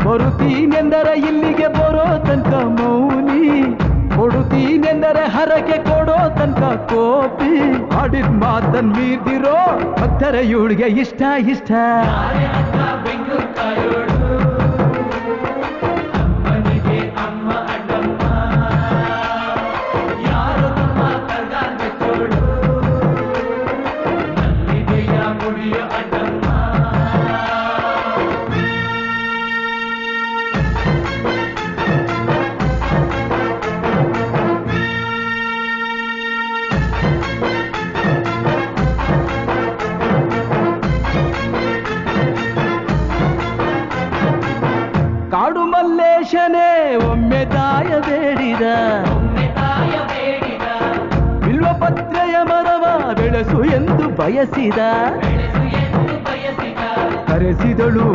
ಬರುತ್ತೀನೆಂದರೆ ಇಲ್ಲಿಗೆ ಬರೋ ತನಕ ಮೌನಿ, ಕೊಡುತ್ತೀನೆಂದರೆ ಹರಕೆ ಕೊಡೋ ತನಕ ಕೋಪಿ. ಆಡಿದ ಮಾತನ್ ಮೀರ್ದಿರೋ ಭಕ್ತರ ಇವಳಿಗೆ ಇಷ್ಟ ಇಷ್ಟ. ಕಾಡು ಮಲ್ಲೇಶನೇ ಒಮ್ಮೆ ತಾಯ ಬೇಡಿದ, ಬಿಲ್ವಪತ್ರೆಯ ಮರವ ಬೆಳೆಸು ಎಂದು ಬಯಸಿದ. ಕರೆಸಿದಳು